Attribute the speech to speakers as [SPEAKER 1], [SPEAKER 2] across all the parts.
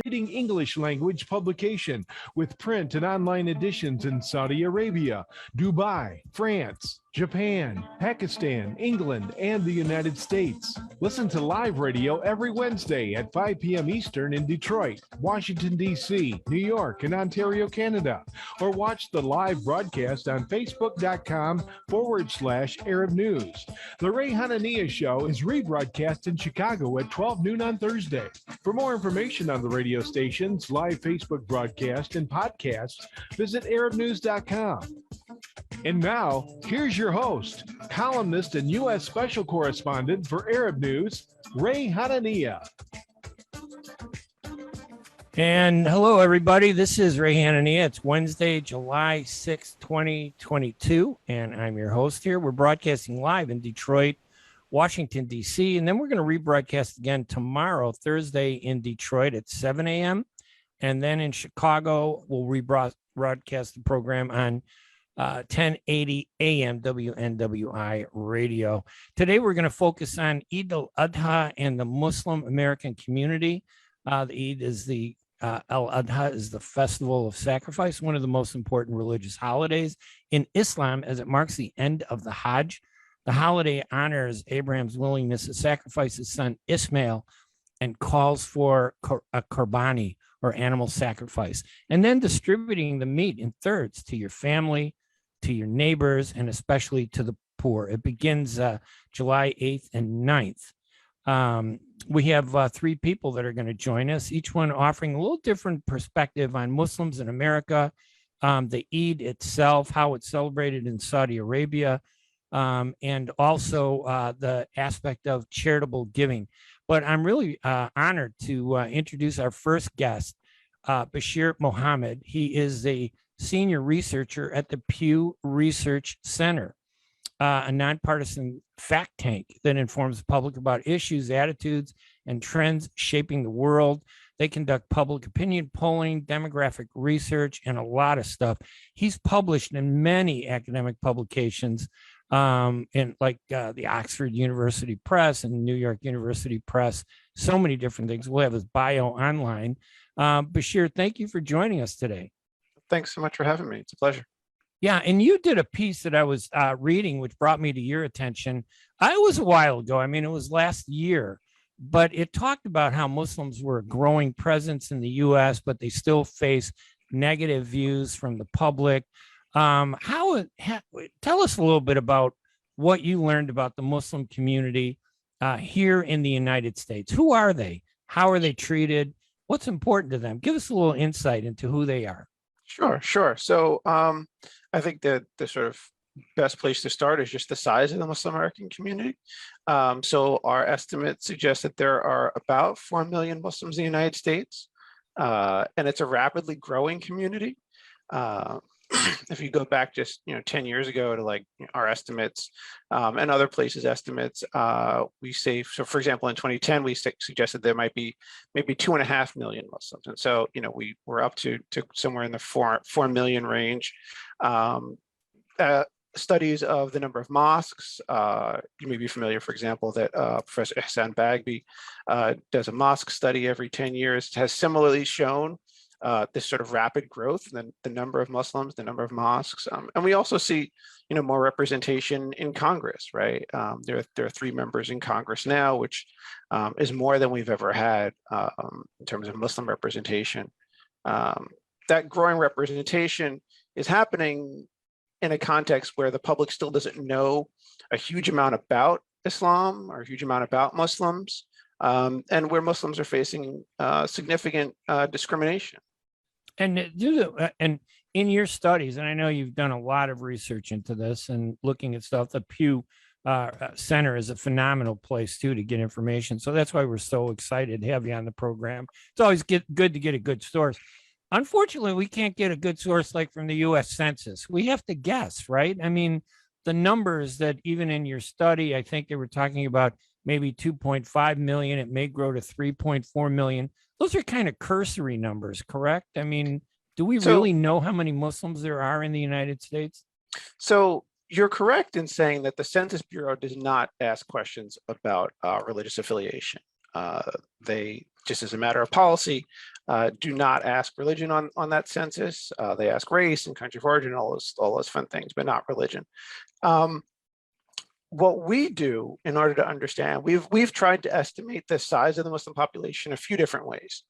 [SPEAKER 1] leading English language publication with print and online editions in Saudi Arabia, Dubai, France, Japan, Pakistan, England, and the United States. Listen to live radio every Wednesday at 5 p.m. Eastern in Detroit, Washington, D.C., New York, and Ontario, Canada. Or watch the live broadcast on Facebook.com/Arab News. The Ray Hanania Show is rebroadcast in Chicago at 12 noon on Thursday. For more information on the radio stations, live Facebook broadcast, and podcasts, visit ArabNews.com. And now, here's your host, columnist and U.S. Special Correspondent for Arab News, Ray Hanania.
[SPEAKER 2] And hello, everybody. This is Ray Hanania. It's Wednesday, July 6, 2022, and I'm your host here. We're broadcasting live in Detroit, Washington, D.C., and then we're going to rebroadcast again tomorrow, Thursday, in Detroit at 7 a.m., and then in Chicago, we'll rebroadcast the program on 1080 AM WNWI radio. Today, we're going to focus on Eid Al Adha and the Muslim American community. The Eid is the Al Adha is the festival of sacrifice, one of the most important religious holidays in Islam, as it marks the end of the Hajj. The holiday honors Abraham's willingness to sacrifice his son Ishmael and calls for a qurbani, or animal sacrifice, and then distributing the meat in thirds to your family, to your neighbors, and especially to the poor. It begins July 8th and 9th. We have three people that are going to join us, each one offering a little different perspective on Muslims in America, the Eid itself, how it's celebrated in Saudi Arabia, and also the aspect of charitable giving. But I'm really honored to introduce our first guest, Besheer Mohamed. He is a senior researcher at the PEW Research Center, a nonpartisan fact tank that informs the public about issues, attitudes, and trends shaping the world. They conduct public opinion polling, demographic research, and a lot of stuff. He's published in many academic publications, in like the Oxford University Press and New York University Press, so many different things. We'll have his bio online. Besheer, thank you for joining us today.
[SPEAKER 3] Thanks so much for having me. It's a pleasure.
[SPEAKER 2] Yeah, and you did a piece that I was reading, which brought me to your attention. It was a while ago. I mean, it was last year, but it talked about how Muslims were a growing presence in the U.S., but they still face negative views from the public. Tell us a little bit about what you learned about the Muslim community here in the United States. Who are they? How are they treated? What's important to them? Give us a little insight into who they are.
[SPEAKER 3] Sure. So I think that the sort of best place to start is just the size of the Muslim American community. So our estimates suggest that there are about 4 million Muslims in the United States, and it's a rapidly growing community. If you go back just 10 years ago to like our estimates and other places' estimates, we say, so for example, in 2010, we suggested there might be maybe 2.5 million Muslims. And so, we're up to somewhere in the 4 million range. Studies of the number of mosques, you may be familiar, for example, that Professor Ihsan Bagby does a mosque study every 10 years, has similarly shown this sort of rapid growth in the number of Muslims, the number of mosques. And we also see, more representation in Congress, right? There are 3 members in Congress now, which is more than we've ever had in terms of Muslim representation. That growing representation is happening in a context where the public still doesn't know a huge amount about Islam or a huge amount about Muslims, and where Muslims are facing significant discrimination.
[SPEAKER 2] And in your studies, and I know you've done a lot of research into this and looking at stuff, the PEW Center is a phenomenal place too to get information. So that's why we're so excited to have you on the program. It's always good to get a good source. Unfortunately, we can't get a good source like from the U.S. Census. We have to guess, right? I mean, the numbers that even in your study, I think they were talking about maybe 2.5 million. It may grow to 3.4 million. Those are kind of cursory numbers, correct? I mean, do we really know how many Muslims there are in the United States?
[SPEAKER 3] So you're correct in saying that the Census Bureau does not ask questions about religious affiliation. They just as a matter of policy, do not ask religion on that census. They ask race and country of origin, all those fun things, but not religion. What we do in order to understand, we've tried to estimate the size of the Muslim population a few different ways.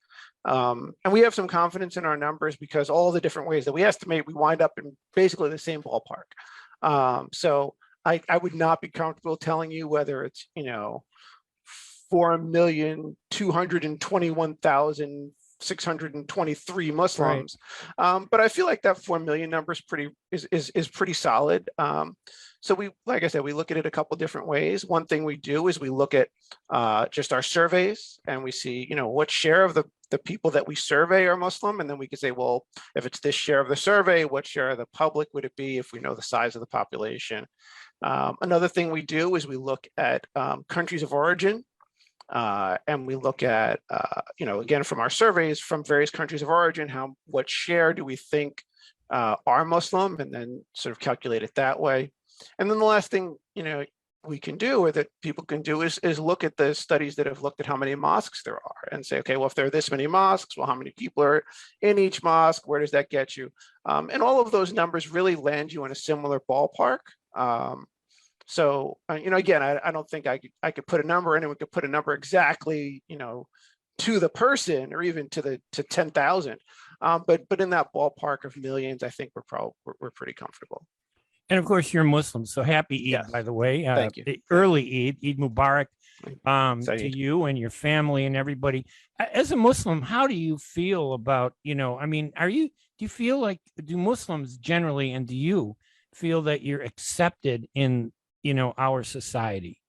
[SPEAKER 3] And we have some confidence in our numbers because all the different ways that we estimate, we wind up in basically the same ballpark. So I would not be comfortable telling you whether it's, 4,221,623 Muslims. Right. But I feel like that 4 million number is pretty solid. So like I said, we look at it a couple different ways. One thing we do is we look at just our surveys, and we see, what share of the people that we survey are Muslim. And then we can say, well, if it's this share of the survey, what share of the public would it be if we know the size of the population? Another thing we do is we look at countries of origin. And we look at, again, from our surveys from various countries of origin, what share do we think are Muslim, and then sort of calculate it that way. And then the last thing, we can do, or that people can do, is look at the studies that have looked at how many mosques there are and say, okay, well, if there are this many mosques, well, how many people are in each mosque? Where does that get you? And all of those numbers really land you in a similar ballpark. So, again, I don't think I could put a number in, and we could put a number exactly, to the person or even to 10,000. But in that ballpark of millions, I think we're pretty comfortable.
[SPEAKER 2] And of course, you're Muslim, so happy Eid, yes. By the way.
[SPEAKER 3] Thank you.
[SPEAKER 2] The early Eid Mubarak, to you and your family and everybody. As a Muslim, how do you feel about, do you feel like, do Muslims generally, and do you feel that you're accepted in, our society?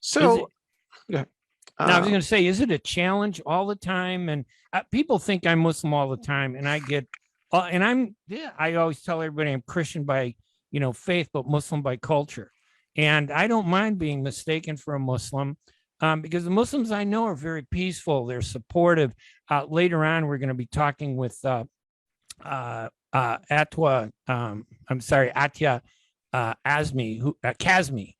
[SPEAKER 3] So,
[SPEAKER 2] now, I was going to say, is it a challenge all the time? And people think I'm Muslim all the time, and I get, I always tell everybody I'm Christian by, faith, but Muslim by culture. And I don't mind being mistaken for a Muslim because the Muslims I know are very peaceful. They're supportive. Later on, we're going to be talking with Atya Kazmi,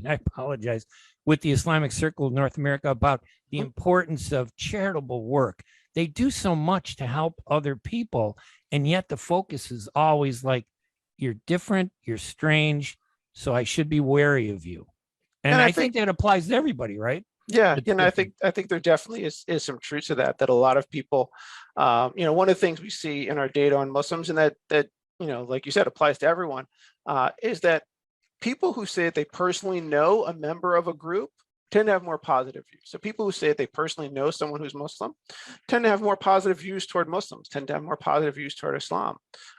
[SPEAKER 2] I apologize, with the Islamic Circle of North America about the importance of charitable work. They do so much to help other people, and yet the focus is always like, you're different, you're strange, so I should be wary of you. And I think that applies to everybody, right?
[SPEAKER 3] Yeah, I think there definitely is some truth to that a lot of people, one of the things we see in our data on Muslims, and that like you said, applies to everyone, is that people who say that they personally know a member of a group tend to have more positive views. So people who say that they personally know someone who's Muslim tend to have more positive views toward Muslims, tend to have more positive views toward Islam.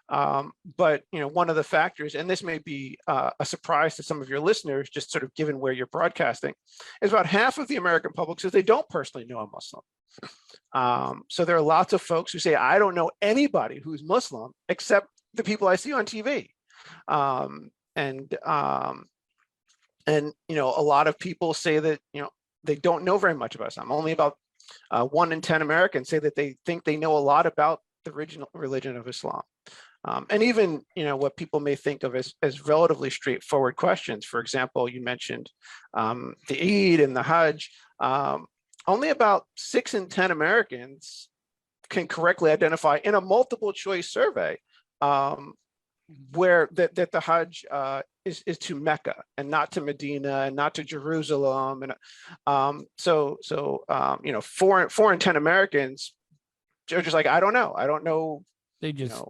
[SPEAKER 3] But one of the factors, and this may be a surprise to some of your listeners, just sort of given where you're broadcasting, is about half of the American public says they don't personally know a Muslim. So there are lots of folks who say, I don't know anybody who's Muslim except the people I see on TV. And a lot of people say that, they don't know very much about Islam. Only about 1 in 10 Americans say that they think they know a lot about the original religion of Islam. And even, what people may think of as relatively straightforward questions. For example, you mentioned the Eid and the Hajj. Only about 6 in 10 Americans can correctly identify in a multiple choice survey where that the Hajj is to Mecca and not to Medina and not to Jerusalem. And 4 in 10 Americans are just like, I don't know.
[SPEAKER 2] They just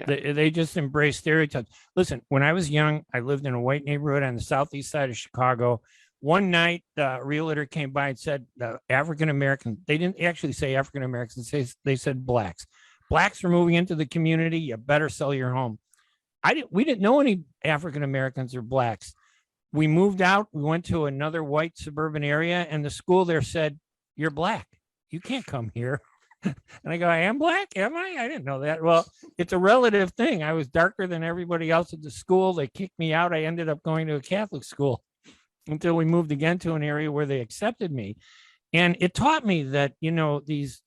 [SPEAKER 2] they just embrace stereotypes. Listen, when I was young, I lived in a white neighborhood on the southeast side of Chicago. One night, the realtor came by and said, African Americans, they didn't actually say African Americans, they said blacks. Blacks are moving into the community. You better sell your home. We didn't know any African Americans or blacks. We moved out. We went to another white suburban area, and the school there said, you're black. You can't come here. And I go, I am black? Am I? I didn't know that. Well, it's a relative thing. I was darker than everybody else at the school. They kicked me out. I ended up going to a Catholic school until we moved again to an area where they accepted me. And it taught me that, these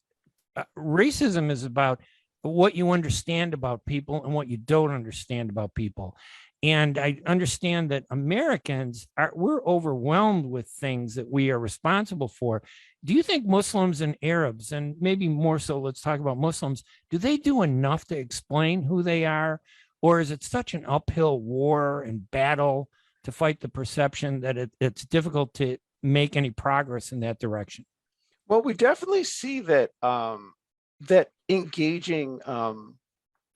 [SPEAKER 2] racism is about what you understand about people and what you don't understand about people. And I understand that Americans we're overwhelmed with things that we are responsible for. Do you think Muslims and Arabs, and maybe more so, let's talk about Muslims, do they do enough to explain who they are? Or is it such an uphill war and battle to fight the perception that it's difficult to make any progress in that direction?
[SPEAKER 3] Well, we definitely see that that engaging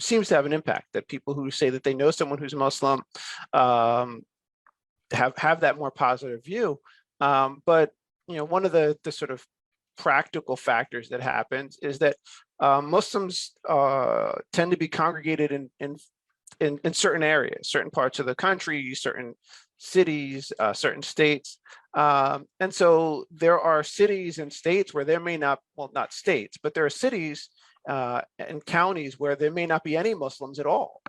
[SPEAKER 3] seems to have an impact. That people who say that they know someone who's Muslim have that more positive view. But one of the sort of practical factors that happens is that Muslims tend to be congregated in certain areas, certain parts of the country, certain cities, certain states. And so there are cities and states where there may not, well, not states, but there are cities and counties where there may not be any Muslims at all.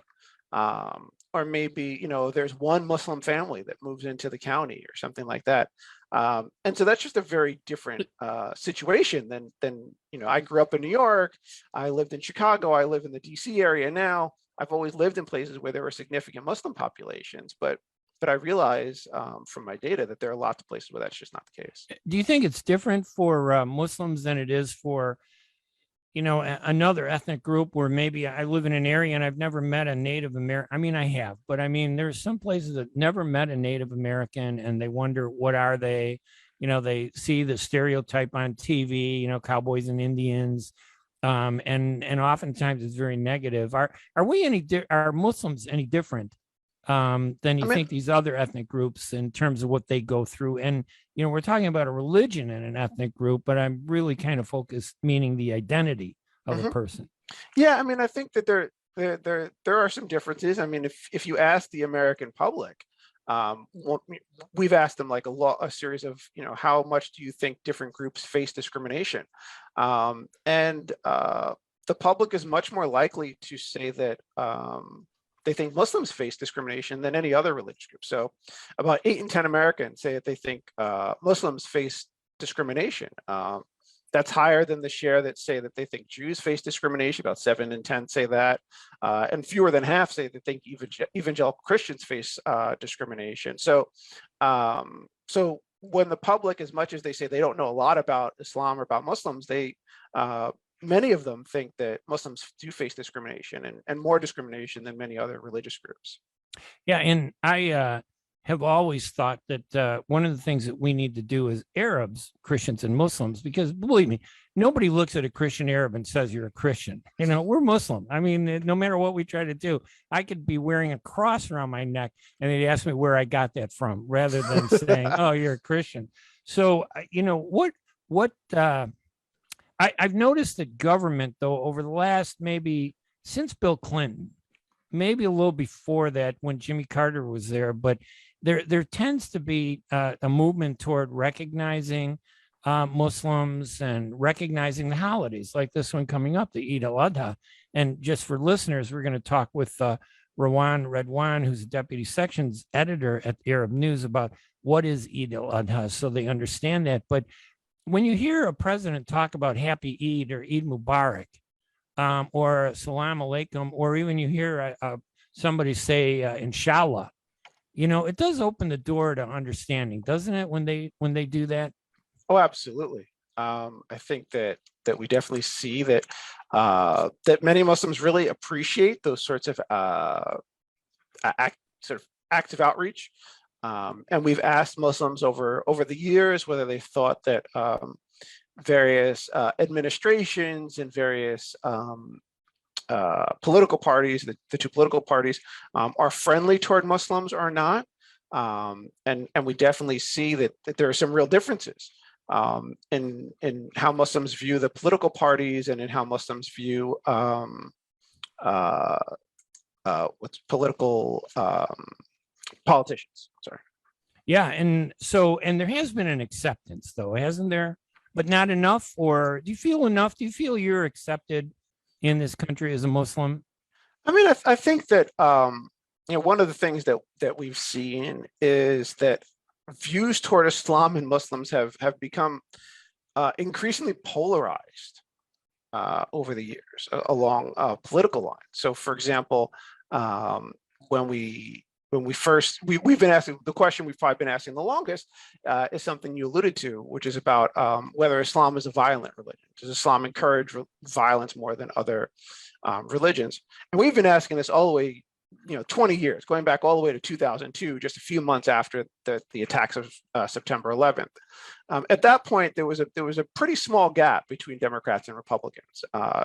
[SPEAKER 3] Or maybe, there's one Muslim family that moves into the county or something like that. And so that's just a very different situation than, I grew up in New York, I lived in Chicago, I live in the DC area now. I've always lived in places where there were significant Muslim populations, but I realize from my data that there are lots of places where that's just not the case.
[SPEAKER 2] Do you think it's different for Muslims than it is for, another ethnic group where maybe I live in an area and I've never met a Native American? I mean, I have, but I mean, there's some places that never met a Native American and they wonder, what are they? They see the stereotype on TV, cowboys and Indians. And oftentimes it's very negative. Are Muslims any different than you think these other ethnic groups in terms of what they go through? And we're talking about a religion in an ethnic group, but I'm really kind of focused, meaning the identity of a person.
[SPEAKER 3] Yeah, I mean, I think that there are some differences. I mean, if you ask the American public, we've asked them like a series of, how much do you think different groups face discrimination? And the public is much more likely to say that they think Muslims face discrimination than any other religious group. So about 8 in 10 Americans say that they think Muslims face discrimination. That's higher than the share that say that they think Jews face discrimination. About 7 in 10 say that, and fewer than half say they think evangelical Christians face discrimination. So, so when the public, as much as they say they don't know a lot about Islam or about Muslims, many of them think that Muslims do face discrimination and more discrimination than many other religious groups.
[SPEAKER 2] Yeah, and I have always thought that one of the things that we need to do as Arabs, Christians and Muslims, because believe me, nobody looks at a Christian Arab and says you're a Christian. We're Muslim. I mean, no matter what we try to do, I could be wearing a cross around my neck and they'd ask me where I got that from rather than saying, oh, you're a Christian. So, I've noticed that government, though, over the last maybe since Bill Clinton, maybe a little before that when Jimmy Carter was there, but there tends to be a movement toward recognizing Muslims and recognizing the holidays like this one coming up, the Eid Al Adha. And just for listeners, we're going to talk with Rawan Radwan, who's a deputy sections editor at Arab News, about what is Eid Al Adha so they understand that. But when you hear a president talk about Happy Eid or Eid Mubarak, or Salam Alaikum, or even you hear somebody say Inshallah, it does open the door to understanding, doesn't it? When they do that.
[SPEAKER 3] Oh, absolutely. I think that we definitely see that that many Muslims really appreciate those sorts of acts of outreach. And we've asked Muslims over the years whether they thought that various administrations and various political parties, the two political parties, are friendly toward Muslims or not. And we definitely see that there are some real differences in how Muslims view the political parties and in how Muslims view what's political politicians. Sorry.
[SPEAKER 2] Yeah, and there has been an acceptance, though, hasn't there? But not enough. Or do you feel enough? Do you feel you're accepted in this country as a Muslim?
[SPEAKER 3] I mean, I think that one of the things that we've seen is that views toward Islam and Muslims have become increasingly polarized over the years along political lines. So, for example, when we when we've been asking, the question we've probably been asking the longest is something you alluded to, which is about whether Islam is a violent religion. Does Islam encourage violence more than other religions? And we've been asking this all the way, 20 years, going back all the way to 2002, just a few months after the attacks of September 11th. At that point, there was a pretty small gap between Democrats and Republicans,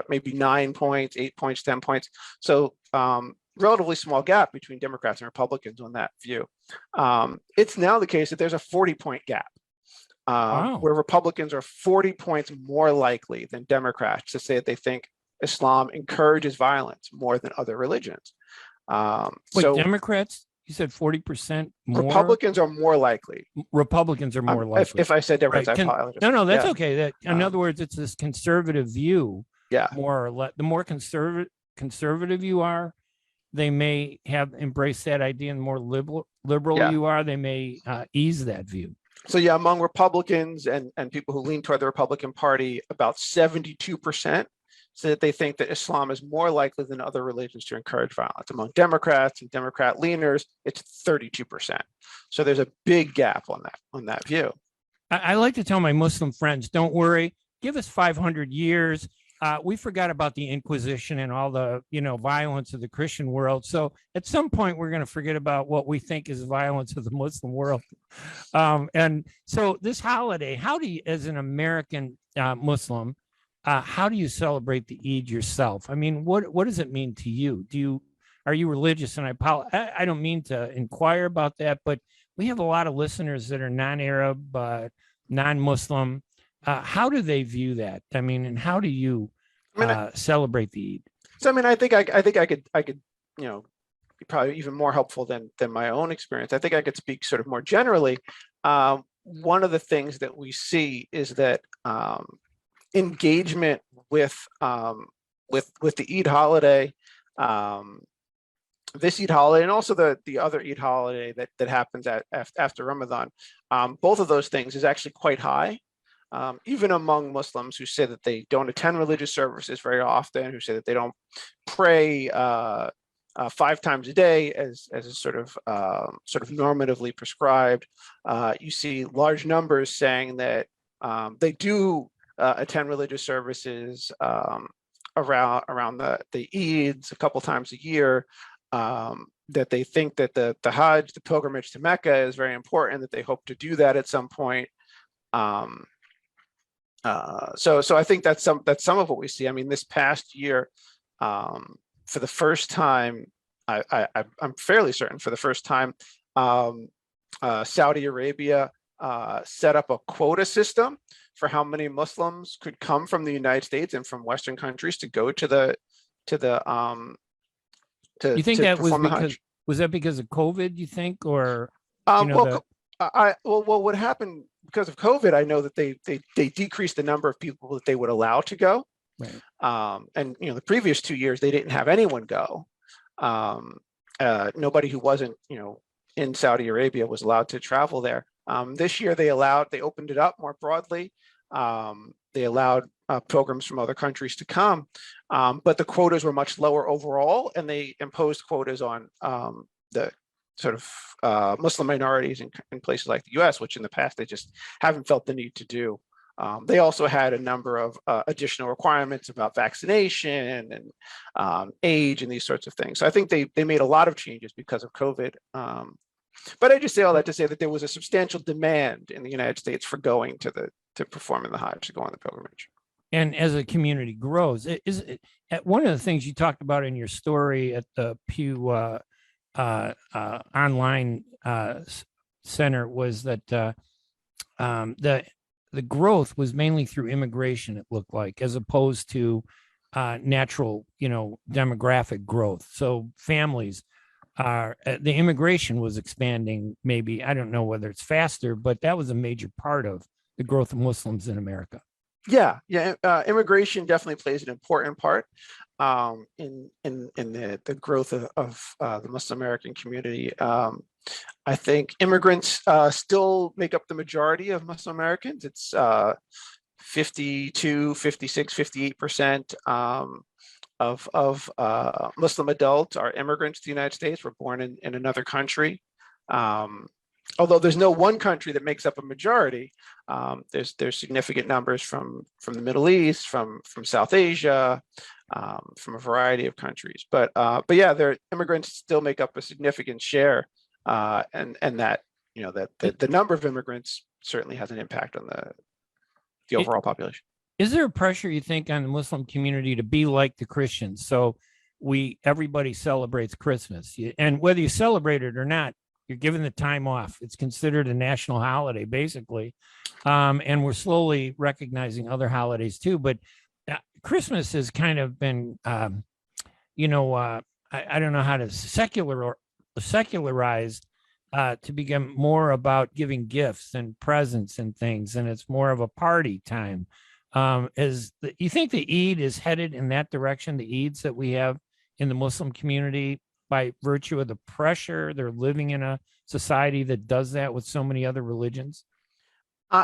[SPEAKER 3] maybe 9 points, 8 points, 10 points. So relatively small gap between Democrats and Republicans on that view. It's now the case that there's a 40-point gap, where Republicans are 40 points more likely than Democrats to say that they think Islam encourages violence more than other religions.
[SPEAKER 2] So Democrats, you said 40% more?
[SPEAKER 3] Republicans are more likely.
[SPEAKER 2] Republicans are more likely.
[SPEAKER 3] If I said Democrats,
[SPEAKER 2] right.
[SPEAKER 3] I apologize.
[SPEAKER 2] No, that's okay. In other words, it's this conservative view.
[SPEAKER 3] Yeah.
[SPEAKER 2] More or less, the more conservative you are, they may have embraced that idea, and the more liberal you are, they may ease that view.
[SPEAKER 3] So yeah, among Republicans and people who lean toward the Republican Party, about 72% say that they think that Islam is more likely than other religions to encourage violence. Among Democrats and Democrat leaners, it's 32%. So there's a big gap on that view.
[SPEAKER 2] I like to tell my Muslim friends, don't worry, give us 500 years. We forgot about the Inquisition and all the, violence of the Christian world. So at some point, we're going to forget about what we think is violence of the Muslim world. And so this holiday, how do you, as an American Muslim, how do you celebrate the Eid yourself? I mean, what does it mean to you? Are you religious? And I don't mean to inquire about that, but we have a lot of listeners that are non-Arab, non-Muslim. How do they view that? I mean, and how do you celebrate the Eid?
[SPEAKER 3] So, I mean, I think I could, be probably even more helpful than my own experience. I think I could speak sort of more generally. One of the things that we see is that engagement with the Eid holiday, this Eid holiday, and also the other Eid holiday that happens after Ramadan, both of those things is actually quite high. Even among Muslims who say that they don't attend religious services very often, who say that they don't pray 5 times a day as a sort of normatively prescribed, you see large numbers saying that they do attend religious services around the Eids a couple times a year, that they think that the Hajj, the pilgrimage to Mecca, is very important, that they hope to do that at some point. So I think that's some of what we see. I mean, this past year, for the first time, I'm fairly certain for the first time, Saudi Arabia set up a quota system for how many Muslims could come from the United States and from Western countries to go to the
[SPEAKER 2] you think that was that because of COVID, you think, or
[SPEAKER 3] what happened because of COVID, I know that they decreased the number of people that they would allow to go.
[SPEAKER 2] Right.
[SPEAKER 3] And the previous 2 years they didn't have anyone go. Nobody who wasn't in Saudi Arabia was allowed to travel there. This year they opened it up more broadly. They allowed pilgrims from other countries to come, but the quotas were much lower overall, and they imposed quotas on the sort of Muslim minorities in places like the US, which in the past they just haven't felt the need to do. They also had a number of additional requirements about vaccination and age and these sorts of things. So I think they made a lot of changes because of COVID. But I just say all that to say that there was a substantial demand in the United States for going to perform in the Hajj, to go on the pilgrimage.
[SPEAKER 2] And as a community grows, one of the things you talked about in your story at the PEW online center was that the growth was mainly through immigration, it looked like, as opposed to natural, demographic growth. So families the immigration was expanding. Maybe, I don't know whether it's faster, but that was a major part of the growth of Muslims in America.
[SPEAKER 3] Yeah. Immigration definitely plays an important part in the growth of the Muslim American community. I think immigrants still make up the majority of Muslim Americans. It's 52, 56, 58% Muslim adults are immigrants to the United States, were born in another country. Although there's no one country that makes up a majority, there's significant numbers from the Middle East, from South Asia, from a variety of countries. But yeah, their immigrants still make up a significant share, and that that the number of immigrants certainly has an impact on the overall population.
[SPEAKER 2] Is there a pressure, you think, on the Muslim community to be like the Christians? So everybody celebrates Christmas, and whether you celebrate it or not, you're given the time off. It's considered a national holiday, basically. And we're slowly recognizing other holidays too. But Christmas has kind of been, I don't know how to secularized to become more about giving gifts and presents and things. And it's more of a party time. You think the Eid is headed in that direction, the Eids that we have in the Muslim community, by virtue of the pressure they're living in a society that does that with so many other religions?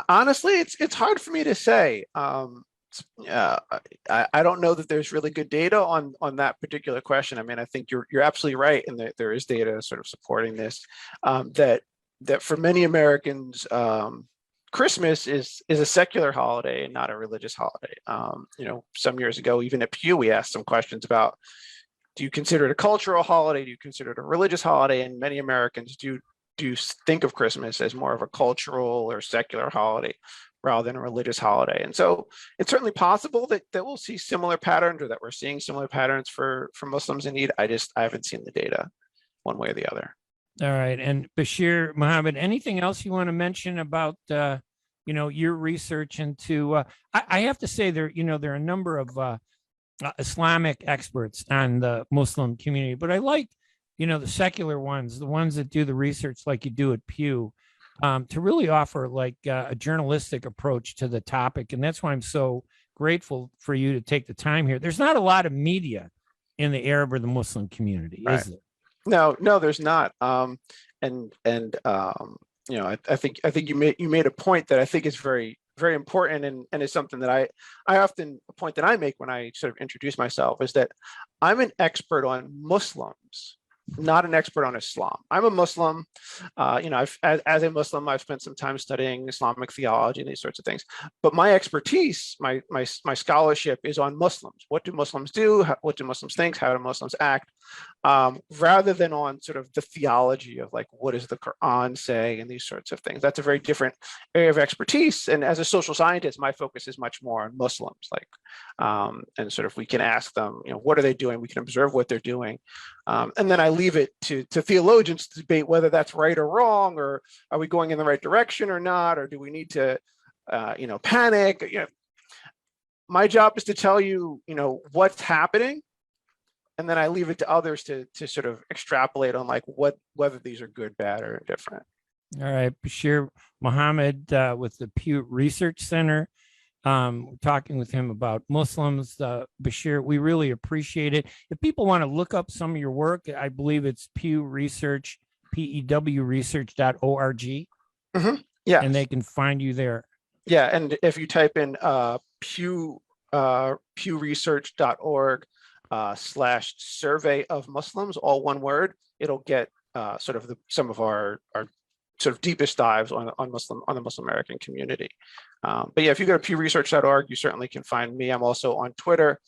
[SPEAKER 3] Honestly, it's hard for me to say. I don't know that there's really good data on that particular question. I mean, I think you're absolutely right, and that there is data sort of supporting this. That for many Americans, Christmas is a secular holiday and not a religious holiday. Some years ago, even at Pew, we asked some questions about, do you consider it a cultural holiday? Do you consider it a religious holiday? And many Americans do think of Christmas as more of a cultural or secular holiday rather than a religious holiday. And so it's certainly possible that we'll see similar patterns, or that we're seeing similar patterns for Muslims in Eid. I haven't seen the data one way or the other.
[SPEAKER 2] All right. And Besheer Mohamed, anything else you want to mention about, your research into, I have to say there are a number of Islamic experts on the Muslim community, but I like, the secular ones, the ones that do the research like you do at Pew, to really offer like a journalistic approach to the topic. And that's why I'm so grateful for you to take the time here. There's not a lot of media in the Arab or the Muslim community,
[SPEAKER 3] right.
[SPEAKER 2] Is there?
[SPEAKER 3] No, there's not. I think you made a point that I think is very, very important, and is something that I often, a point that I make when I sort of introduce myself, is that I'm an expert on Muslims, not an expert on Islam. I'm a Muslim. As a Muslim, I've spent some time studying Islamic theology and these sorts of things. But my expertise, my scholarship, is on Muslims. What do Muslims do? What do Muslims think? How do Muslims act? Rather than on sort of the theology of like, what does the Quran say, and these sorts of things. That's a very different area of expertise. And as a social scientist, my focus is much more on Muslims. And sort of we can ask them, what are they doing? We can observe what they're doing. And then I leave it to theologians to debate whether that's right or wrong, or are we going in the right direction or not, or do we need to, panic? My job is to tell you, what's happening, and then I leave it to others to sort of extrapolate on like whether these are good, bad, or different.
[SPEAKER 2] All right, Besheer Mohamed with the Pew Research Center. We're talking with him about Muslims. Besheer, we really appreciate it. If people want to look up some of your work, I believe it's Pew Research, PEWresearch.org.
[SPEAKER 3] Mm-hmm. Yeah.
[SPEAKER 2] And they can find you there.
[SPEAKER 3] Yeah. And if you type in pewresearch.org /survey of Muslims, all one word, it'll get sort of some of our sort of deepest dives on the Muslim American community. But yeah, if you go to pewresearch.org, you certainly can find me. I'm also on Twitter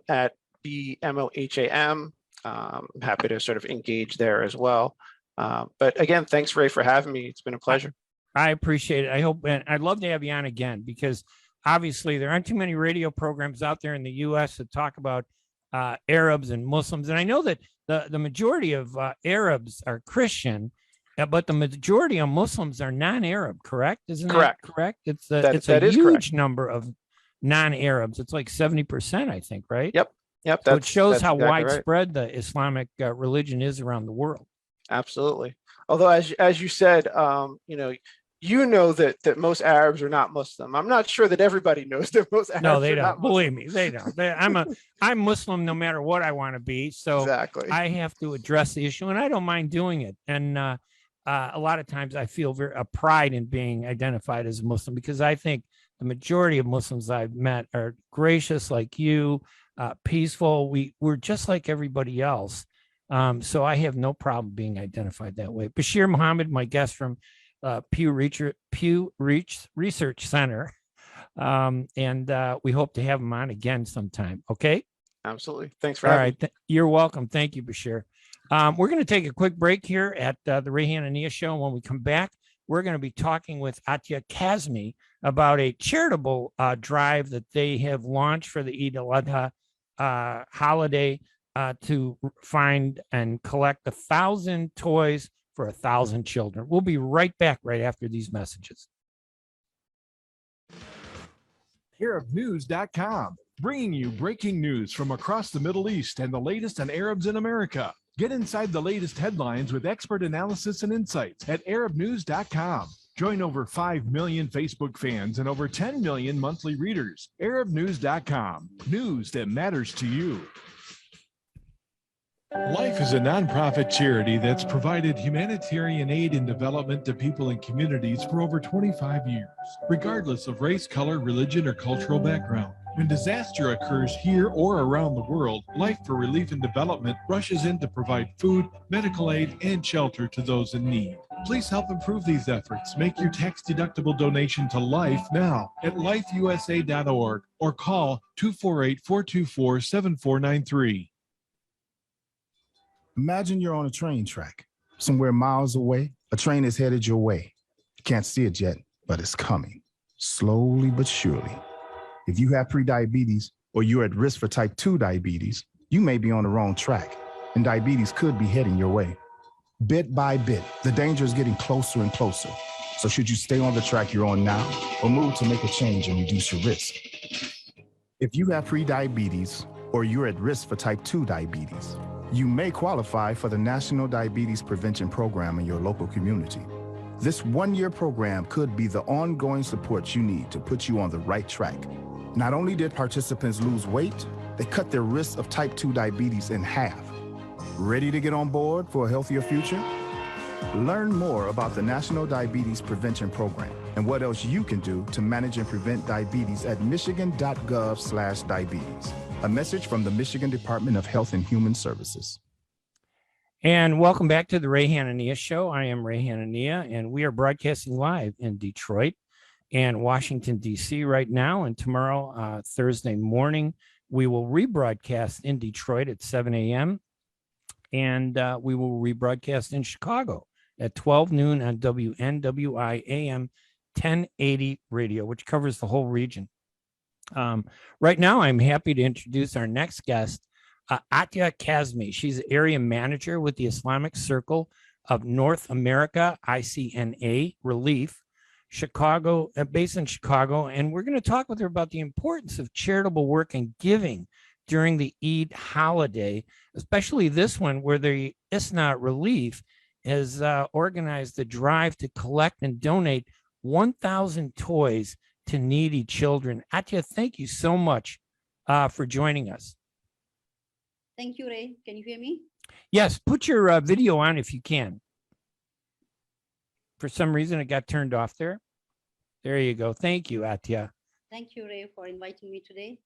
[SPEAKER 3] at BMOHAM. I'm happy to sort of engage there as well. But again, thanks, Ray, for having me. It's been a pleasure.
[SPEAKER 2] I appreciate it. I hope, and I'd love to have you on again, because obviously there aren't too many radio programs out there in the U.S. that talk about Arabs and Muslims. And I know that the majority of Arabs are Christian, but the majority of Muslims are non-Arab, correct? Isn't that correct? It's a huge
[SPEAKER 3] correct.
[SPEAKER 2] number of non-Arabs. It's like 70%, I think, right?
[SPEAKER 3] Yep.
[SPEAKER 2] So it shows how
[SPEAKER 3] exactly
[SPEAKER 2] widespread the Islamic religion is around the world.
[SPEAKER 3] Absolutely. Although, as you said, that most Arabs are not Muslim. I'm not sure that everybody knows that most Arabs.
[SPEAKER 2] No, they
[SPEAKER 3] are
[SPEAKER 2] don't.
[SPEAKER 3] not
[SPEAKER 2] Believe me, they don't. I'm Muslim no matter what I want to be. So
[SPEAKER 3] exactly.
[SPEAKER 2] I have to address the issue, and I don't mind doing it. And a lot of times I feel a pride in being identified as a Muslim, because I think the majority of Muslims I've met are gracious like you, peaceful. We're just like everybody else. So I have no problem being identified that way. Besheer Mohamed, my guest from PEW Research Center. And we hope to have him on again sometime. Okay.
[SPEAKER 3] Absolutely. Thanks for
[SPEAKER 2] All
[SPEAKER 3] having
[SPEAKER 2] right. You're welcome. Thank you, Besheer. We're going to take a quick break here at the Ray Hanania Show. And when we come back, we're going to be talking with Atya Kazmi about a charitable drive that they have launched for the Eid Al Adha holiday to find and collect 1,000 toys for 1,000 children. We'll be right back right after these messages.
[SPEAKER 1] ArabNews.com, bringing you breaking news from across the Middle East and the latest on Arabs in America. Get inside the latest headlines with expert analysis and insights at ArabNews.com. Join over 5 million Facebook fans and over 10 million monthly readers. ArabNews.com, news that matters to you. Life is a nonprofit charity that's provided humanitarian aid and development to people and communities for over 25 years, regardless of race, color, religion, or cultural background. When disaster occurs here or around the world, Life for Relief and Development rushes in to provide food, medical aid, and shelter to those in need. Please help improve these efforts. Make your tax-deductible donation to Life now at lifeusa.org or call 248-424-7493.
[SPEAKER 4] Imagine you're on a train track. Somewhere miles away, a train is headed your way. You can't see it yet, but it's coming, slowly but surely. If you have prediabetes or you're at risk for type 2 diabetes, you may be on the wrong track, and diabetes could be heading your way. Bit by bit, the danger is getting closer and closer. So should you stay on the track you're on now or move to make a change and reduce your risk? If you have prediabetes or you're at risk for type 2 diabetes, you may qualify for the National Diabetes Prevention Program in your local community. This one-year program could be the ongoing support you need to put you on the right track. Not only did participants lose weight, they cut their risk of type 2 diabetes in half. Ready to get on board for a healthier future? Learn more about the National Diabetes Prevention Program and what else you can do to manage and prevent diabetes at michigan.gov/diabetes. A message from the Michigan Department of Health and Human Services.
[SPEAKER 2] And welcome back to the Ray Hanania Show. I am Ray Hanania, and we are broadcasting live in Detroit and Washington, D.C. right now. And tomorrow, Thursday morning, we will rebroadcast in Detroit at 7 a.m. And we will rebroadcast in Chicago at 12 noon on WNWI AM 1080 radio, which covers the whole region. Right now, I'm happy to introduce our next guest, Atya Kazmi. She's area manager with the Islamic Circle of North America, ICNA Relief, Chicago, based in Chicago. And we're going to talk with her about the importance of charitable work and giving during the Eid holiday, especially this one where the ISNA Relief has organized the drive to collect and donate 1,000 toys to needy children. Atya, thank you so much for joining us.
[SPEAKER 5] Thank you, Ray. Can you hear me?
[SPEAKER 2] Yes, put your video on if you can. For some reason, it got turned off there. There you go. Thank you, Atya.
[SPEAKER 5] Thank you, Ray, for inviting me today.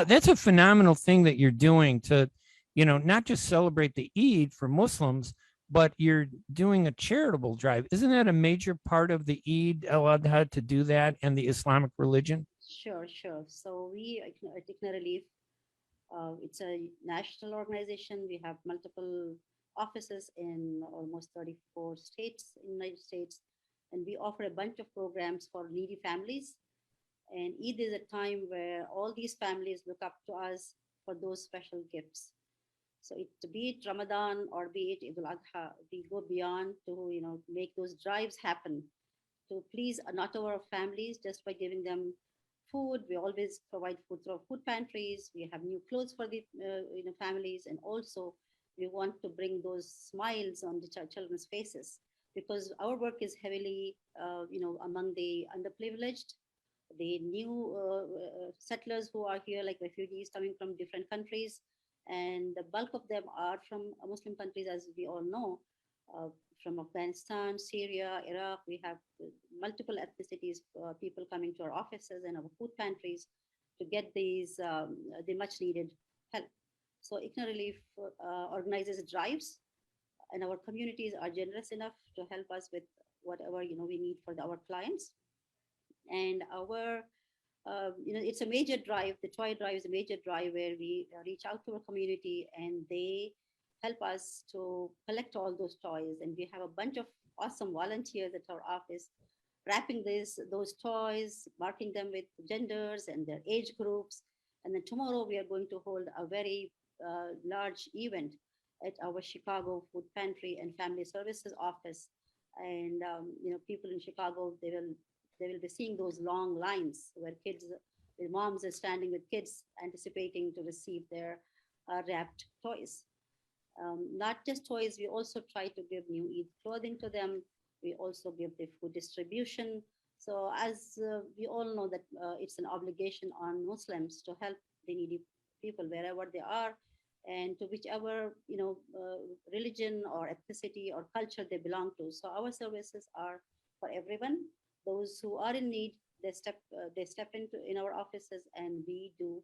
[SPEAKER 2] That's a phenomenal thing that you're doing to, not just celebrate the Eid for Muslims, but you're doing a charitable drive. Isn't that a major part of the Eid Al Adha to do that and the Islamic religion?
[SPEAKER 5] Sure. So we, ICNA Relief, it's a national organization. We have multiple offices in almost 34 states in the United States. And we offer a bunch of programs for needy families. And Eid is a time where all these families look up to us for those special gifts. So be it Ramadan or be it Eid Al Adha, we go beyond to make those drives happen to please not our families just by giving them food. We always provide food through food pantries. We have new clothes for the families, and also we want to bring those smiles on the children's faces because our work is heavily among the underprivileged, the new settlers who are here, like refugees coming from different countries. And the bulk of them are from Muslim countries, as we all know, from Afghanistan, Syria, Iraq. We have multiple ethnicities, people coming to our offices and our food pantries to get the much needed help. So ICNA Relief organizes drives, and our communities are generous enough to help us with whatever we need for our clients. And our it's a major drive. The toy drive is a major drive where we reach out to our community and they help us to collect all those toys. And we have a bunch of awesome volunteers at our office wrapping those toys, marking them with genders and their age groups. And then tomorrow we are going to hold a very large event at our Chicago Food Pantry and Family Services office. And people in Chicago, they will be seeing those long lines where the moms are standing with kids anticipating to receive their wrapped toys. Not just toys, we also try to give new Eid clothing to them. We also give the food distribution. So as we all know that it's an obligation on Muslims to help the needy people wherever they are and to whichever religion or ethnicity or culture they belong to. So our services are for everyone. Those who are in need, they step into in our offices, and we do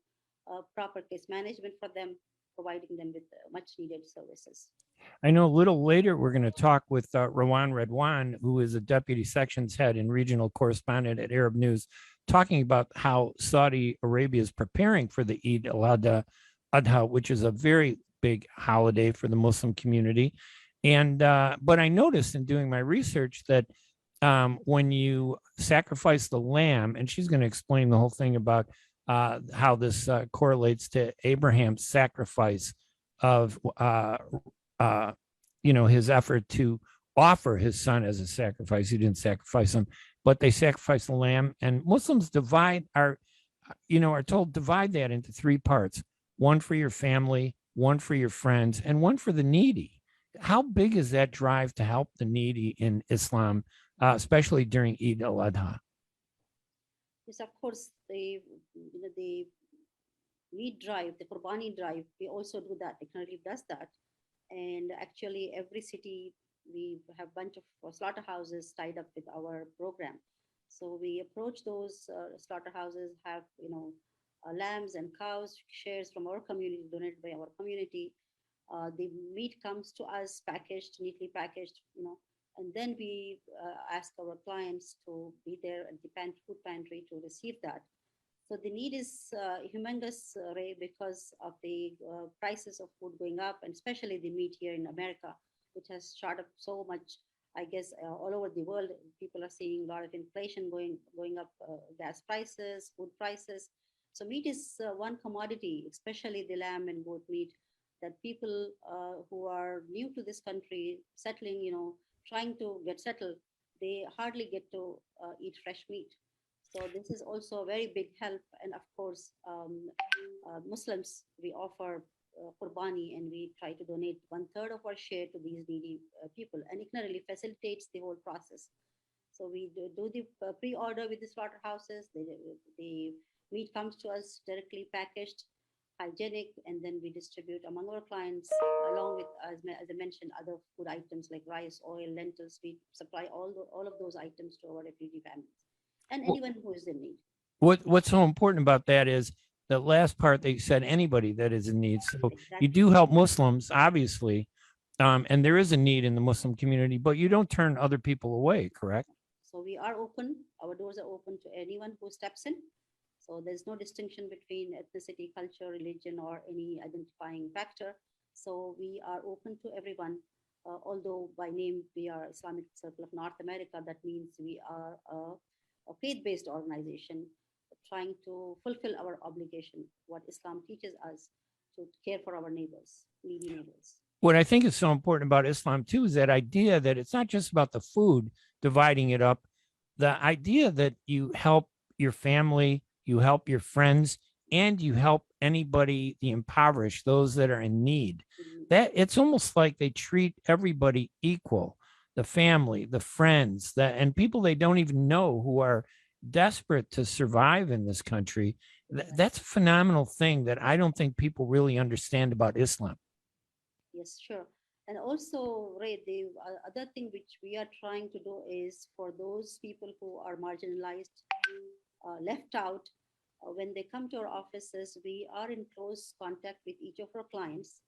[SPEAKER 5] proper case management for them, providing them with much needed services.
[SPEAKER 2] I know a little later we're going to talk with Rawan Radwan, who is a deputy sections head and regional correspondent at Arab News, talking about how Saudi Arabia is preparing for the Eid Al Adha, which is a very big holiday for the Muslim community. And but I noticed in doing my research that when you sacrifice the lamb, and she's going to explain the whole thing about how this correlates to Abraham's sacrifice of his effort to offer his son as a sacrifice. He didn't sacrifice him, but they sacrificed the lamb. And Muslims are told divide that into three parts: one for your family, one for your friends, and one for the needy. How big is that drive to help the needy in Islam, especially during Eid Al Adha?
[SPEAKER 5] Yes, of course, the meat drive, the qurbani drive, we also do that. The country does that. And actually, every city, we have a bunch of slaughterhouses tied up with our program. So we approach those slaughterhouses, have lambs and cows, shares from our community, donated by our community. The meat comes to us packaged, neatly packaged, and then we ask our clients to be there at the food pantry to receive that. So the need is humongous, Ray, because of the prices of food going up, and especially the meat here in America, which has shot up so much. I guess all over the world, people are seeing a lot of inflation going up, gas prices, food prices. So meat is one commodity, especially the lamb and goat meat, that people who are new to this country, settling, trying to get settled, they hardly get to eat fresh meat. So this is also a very big help. And of course, Muslims, we offer qurbani, and we try to donate 1/3 of our share to these needy people. And ICNA really facilitates the whole process. So we do the pre-order with the slaughterhouses. The meat comes to us directly packaged, hygienic, and then we distribute among our clients, along with, as I mentioned, other food items like rice, oil, lentils. We supply all of those items to our refugee families and anyone who is in need.
[SPEAKER 2] What's so important about that is the last part that you said, anybody that is in need. So
[SPEAKER 5] Exactly.
[SPEAKER 2] you do help Muslims, obviously, and there is a need in the Muslim community, but you don't turn other people away, correct?
[SPEAKER 5] So we are open. Our doors are open to anyone who steps in. So there's no distinction between ethnicity, culture, religion, or any identifying factor. So we are open to everyone. Although by name we are Islamic Circle of North America, that means we are a faith-based organization trying to fulfill our obligation, what Islam teaches us, to care for our neighbors, needy neighbors.
[SPEAKER 2] What I think is so important about Islam too is that idea that it's not just about the food, dividing it up, the idea that you help your family, you help your friends, and you help anybody, the impoverished, those that are in need. That it's almost like they treat everybody equal, the family, the friends, and people they don't even know who are desperate to survive in this country. That's a phenomenal thing that I don't think people really understand about Islam.
[SPEAKER 5] Yes, sure. And also, Ray, the other thing which we are trying to do is for those people who are marginalized, left out, When they come to our offices, we are in close contact with each of our clients,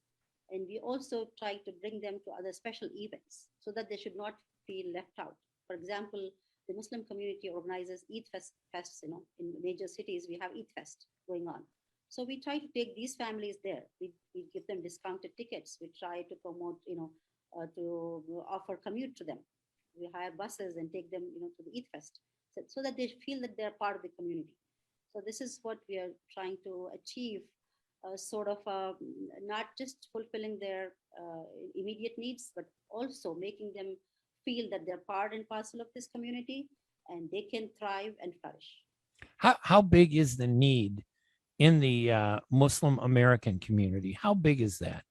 [SPEAKER 5] and we also try to bring them to other special events so that they should not feel left out. For example, the Muslim community organizes Eid fests, in major cities, we have Eid Fest going on. So we try to take these families there. We give them discounted tickets. We try to promote, to offer commute to them. We hire buses and take them, to the Eid Fest, so that they feel that they're part of the community. So this is what we are trying to achieve, sort of not just fulfilling their immediate needs, but also making them feel that they're part and parcel of this community and they can thrive and flourish.
[SPEAKER 2] How big is the need in the Muslim American community? How big is that?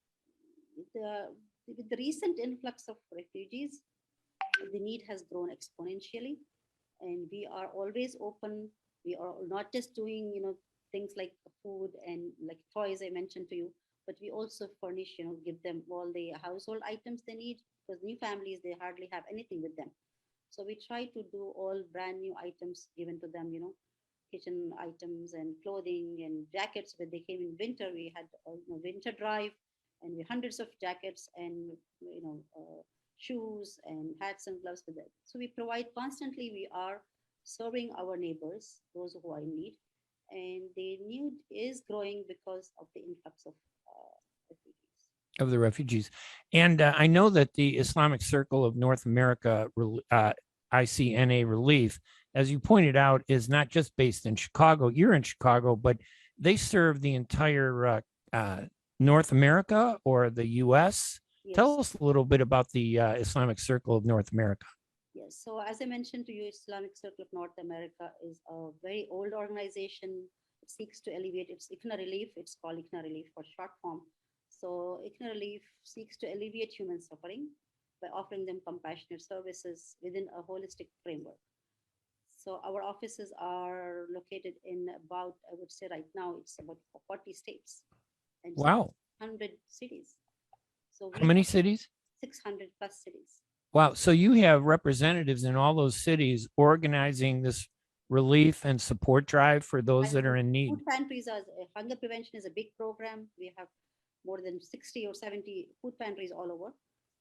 [SPEAKER 5] With the recent influx of refugees, the need has grown exponentially, and we are always open. We are not just doing, things like food and like toys I mentioned to you, but we also furnish, give them all the household items they need, because new families, they hardly have anything with them. So we try to do all brand new items given to them, kitchen items and clothing and jackets. When they came in winter, we had a winter drive, and we hundreds of jackets and shoes and hats and gloves for them. So we provide constantly. We are serving our neighbors, those who are in need, and the need is growing because of the influx of refugees.
[SPEAKER 2] Of the refugees. And I know that the Islamic Circle of North America, ICNA Relief, as you pointed out, is not just based in Chicago. You're in Chicago, but they serve the entire North America or the U.S.
[SPEAKER 5] Yes.
[SPEAKER 2] Tell us a little bit about the Islamic Circle of North America.
[SPEAKER 5] Yes. So as I mentioned to you, Islamic Circle of North America is a very old organization. It seeks to alleviate, it's ICNA Relief. It's called ICNA Relief for short form. So ICNA Relief seeks to alleviate human suffering by offering them compassionate services within a holistic framework. So our offices are located in about, I would say right now, it's about 40 states. And
[SPEAKER 2] Wow.
[SPEAKER 5] 100 cities. So
[SPEAKER 2] How many cities?
[SPEAKER 5] 600 plus cities.
[SPEAKER 2] Wow. So you have representatives in all those cities organizing this relief and support drive for those that are in need.
[SPEAKER 5] Food pantries are, hunger prevention is a big program. We have more than 60 or 70 food pantries all over.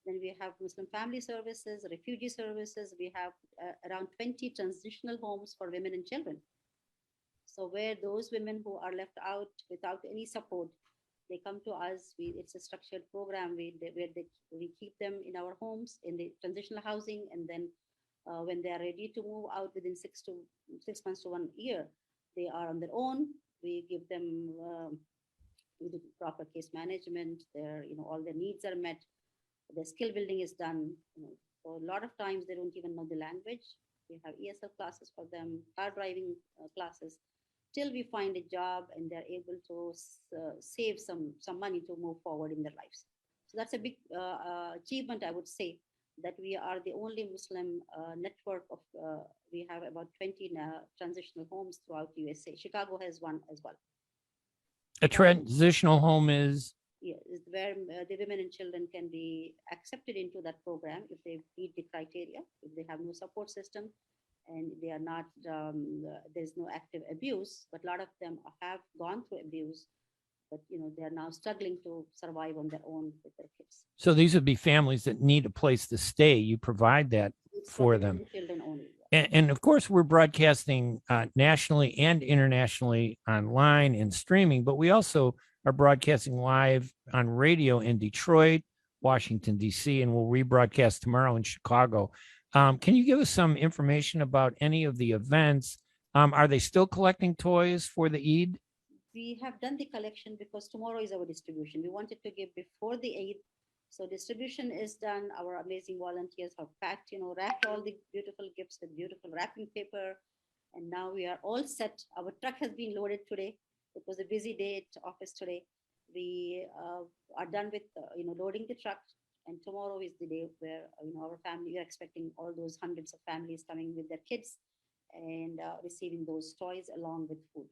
[SPEAKER 5] Then we have Muslim family services, refugee services. We have around 20 transitional homes for women and children. So where those women who are left out without any support, they come to us. It's a structured program where we keep them in our homes in the transitional housing, and then when they are ready to move out within 6 months to 1 year, they are on their own. We give them we do proper case management. All their needs are met. The skill building is done. So a lot of times they don't even know the language. We have ESL classes for them, car driving classes, till we find a job and they're able to save some money to move forward in their lives. So that's a big achievement, I would say, that we are the only Muslim network of, we have about 20 transitional homes throughout USA. Chicago has one as well.
[SPEAKER 2] A transitional home is?
[SPEAKER 5] Yeah, is where the women and children can be accepted into that program if they meet the criteria, if they have no support system, and they are not, there's no active abuse, but a lot of them have gone through abuse, but they are now struggling to survive on their own with their kids.
[SPEAKER 2] So these would be families that need a place to stay. You provide that for them.
[SPEAKER 5] Children only.
[SPEAKER 2] And of course, we're broadcasting nationally and internationally online and streaming, but we also are broadcasting live on radio in Detroit, Washington, D.C., and we'll rebroadcast tomorrow in Chicago. Can you give us some information about any of the events? Are they still collecting toys for the Eid?
[SPEAKER 5] We have done the collection because tomorrow is our distribution. We wanted to give before the Eid. So distribution is done. Our amazing volunteers have packed, wrapped all the beautiful gifts with beautiful wrapping paper. And now we are all set. Our truck has been loaded today. It was a busy day at office today. We are done with, loading the truck. And tomorrow is the day where, our family, we are expecting all those hundreds of families coming with their kids and receiving those toys along with food.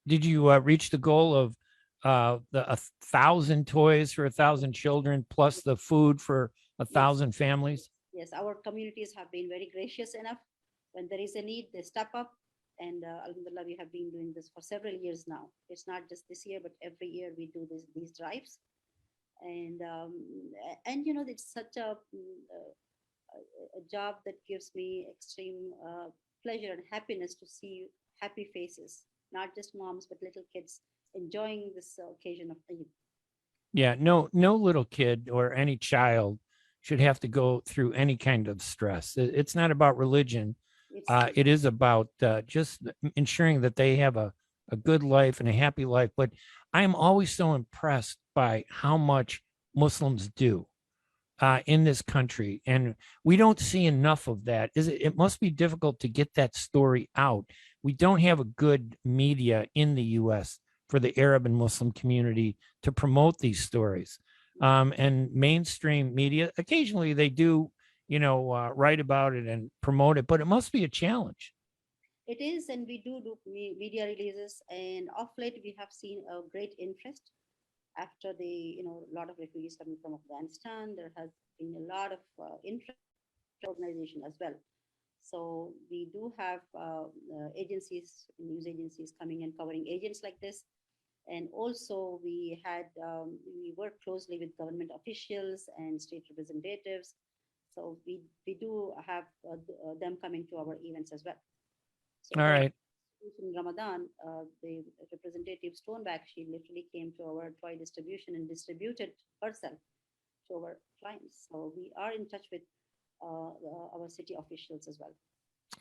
[SPEAKER 2] Did you reach the goal of the 1,000 toys for 1,000 children plus the food for 1,000 families?
[SPEAKER 5] Yes, our communities have been very gracious enough. When there is a need, they step up And alhamdulillah, we have been doing this for several years now. It's not just this year, but every year we do these drives. And you know, it's such a job that gives me extreme pleasure and happiness to see happy faces, not just moms, but little kids enjoying this occasion of Eid.
[SPEAKER 2] Yeah, no little kid or any child should have to go through any kind of stress. It's not about religion. It is about just ensuring that they have a good life and a happy life. But I am always so impressed by how much Muslims do in this country. And we don't see enough of that. It must be difficult to get that story out. We don't have a good media in the U.S. for the Arab and Muslim community to promote these stories. And mainstream media, occasionally they do, write about it and promote it, but it must be a challenge.
[SPEAKER 5] It is, and we do media releases, and of late we have seen a great interest after a lot of refugees coming from Afghanistan. There has been a lot of interest in the organization as well. So we do have agencies, news agencies coming and covering agents like this. And also we work closely with government officials and state representatives. So we do have them coming to our events as well. So
[SPEAKER 2] all right.
[SPEAKER 5] In Ramadan, the representative Stoneback, she literally came to our toy distribution and distributed herself to our clients. So we are in touch with our city officials as well.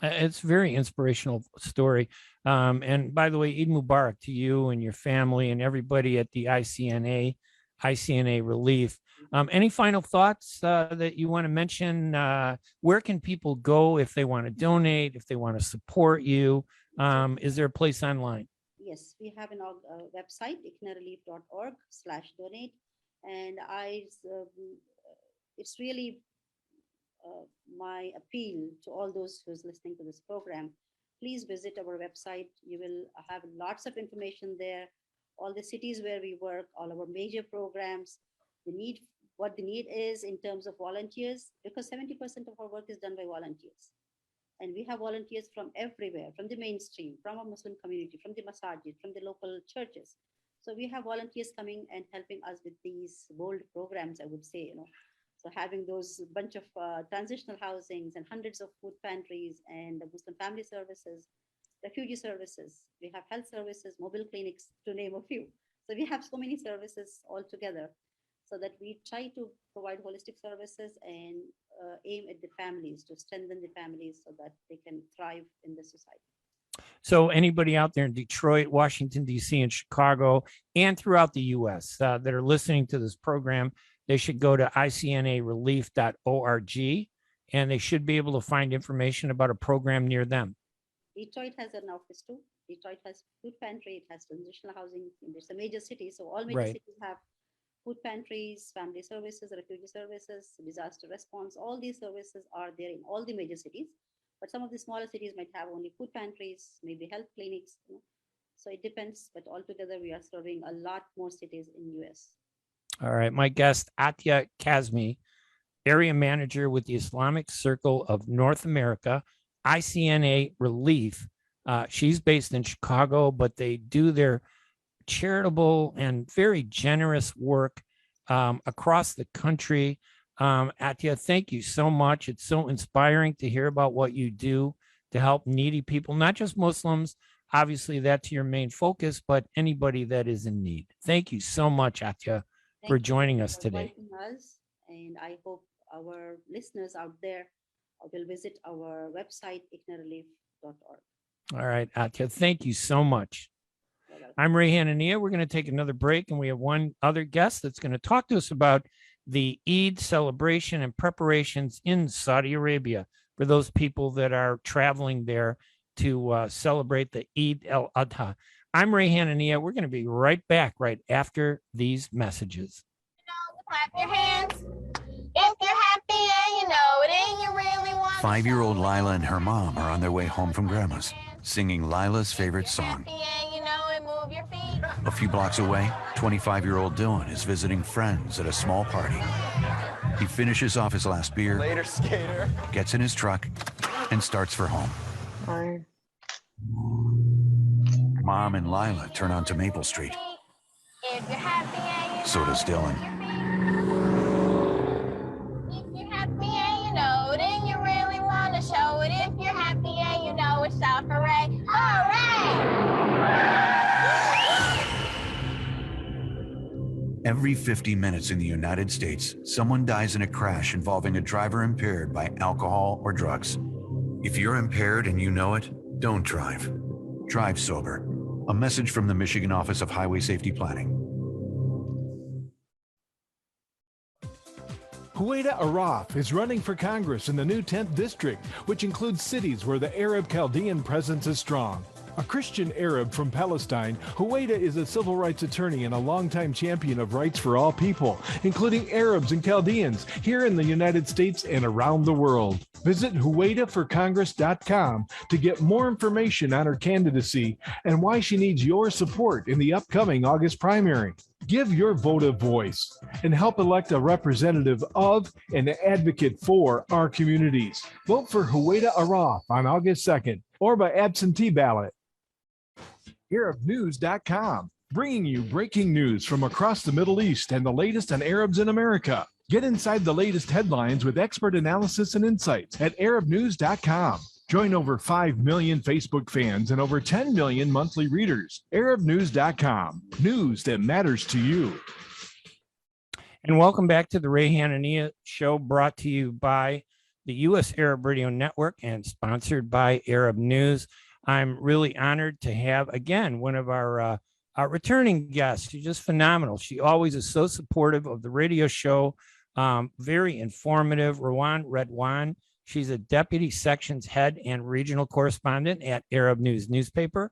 [SPEAKER 2] It's a very inspirational story. And by the way, Eid Mubarak to you and your family and everybody at the ICNA Relief. Any final thoughts that you want to mention? Where can people go if they want to donate, if they want to support you? Is there a place online?
[SPEAKER 5] Yes, we have a website, iknarelief.org/donate. And it's really my appeal to all those who's listening to this program. Please visit our website. You will have lots of information there. All the cities where we work, all our major programs, what the need is in terms of volunteers, because 70% of our work is done by volunteers. And we have volunteers from everywhere, from the mainstream, from our Muslim community, from the masajid, from the local churches. So we have volunteers coming and helping us with these bold programs, I would say, So having those bunch of transitional housings and hundreds of food pantries and Muslim family services, refugee services, we have health services, mobile clinics, to name a few. So we have so many services all together, so that we try to provide holistic services and aim at the families, to strengthen the families so that they can thrive in the society.
[SPEAKER 2] So anybody out there in Detroit, Washington, D.C., and Chicago, and throughout the U.S. That are listening to this program, they should go to icnarelief.org, and they should be able to find information about a program near them.
[SPEAKER 5] Detroit has an office too. Detroit has food pantry. It has transitional housing. It's a major city, so all major cities have food pantries, family services, refugee services, disaster response. All these services are there in all the major cities. But some of the smaller cities might have only food pantries, maybe health clinics. So it depends. But altogether, we are serving a lot more cities in US.
[SPEAKER 2] All right. My guest, Atia Kazmi, area manager with the Islamic Circle of North America, ICNA Relief. She's based in Chicago, but they do their charitable and very generous work across the country. Atia, thank you so much. It's so inspiring to hear about what you do to help needy people, not just Muslims. Obviously, that's your main focus, but anybody that is in need. Thank you so much, Atia, for joining us today.
[SPEAKER 5] And I hope our listeners out there will visit our website, iknarelief.org.
[SPEAKER 2] All right, Atia, thank you so much. I'm Rayhan Ania. We're going to take another break, and we have one other guest that's going to talk to us about the Eid celebration and preparations in Saudi Arabia for those people that are traveling there to celebrate the Eid Al Adha. I'm Rayhan Ania. We're going to be right back right after these messages.
[SPEAKER 6] Clap your hands if you're happy and you know it and you really want.
[SPEAKER 7] 5-year-old Lila and her mom are on their way home from Grandma's, singing Lila's favorite song. A few blocks away, 25-year-old Dylan is visiting friends at a small party. He finishes off his last beer,
[SPEAKER 8] Later, skater.
[SPEAKER 7] gets in his truck, and starts for home.
[SPEAKER 8] Fine.
[SPEAKER 7] Mom and Lila turn onto Maple Street.
[SPEAKER 6] If you're happy and you
[SPEAKER 7] So does Dylan.
[SPEAKER 6] If you're happy and you know, then you really want to show it. If you're happy and you know, it's shout hooray, hooray!
[SPEAKER 7] Every 50 minutes in the United States, someone dies in a crash involving a driver impaired by alcohol or drugs. If you're impaired and you know it, don't drive. Drive sober. A message from the Michigan Office of Highway Safety Planning.
[SPEAKER 1] Huwaida Araf is running for Congress in the new 10th district, which includes cities where the Arab Chaldean presence is strong. A Christian Arab from Palestine, Huwaida is a civil rights attorney and a longtime champion of rights for all people, including Arabs and Chaldeans, here in the United States and around the world. Visit HuwaidaForCongress.com to get more information on her candidacy and why she needs your support in the upcoming August primary. Give your vote a voice and help elect a representative of and an advocate for our communities. Vote for Huwaida Araf on August 2nd or by absentee ballot. ArabNews.com, bringing you breaking news from across the Middle East and the latest on Arabs in America. Get inside the latest headlines with expert analysis and insights at ArabNews.com. Join over 5 million Facebook fans and over 10 million monthly readers. ArabNews.com, news that matters to you.
[SPEAKER 2] And welcome back to the Ray Hanania Show, brought to you by the U.S. Arab Radio Network and sponsored by Arab News. I'm really honored to have, again, one of our returning guests. She's just phenomenal. She always is so supportive of the radio show, very informative. Rawan Radwan. She's a deputy sections head and regional correspondent at Arab News newspaper.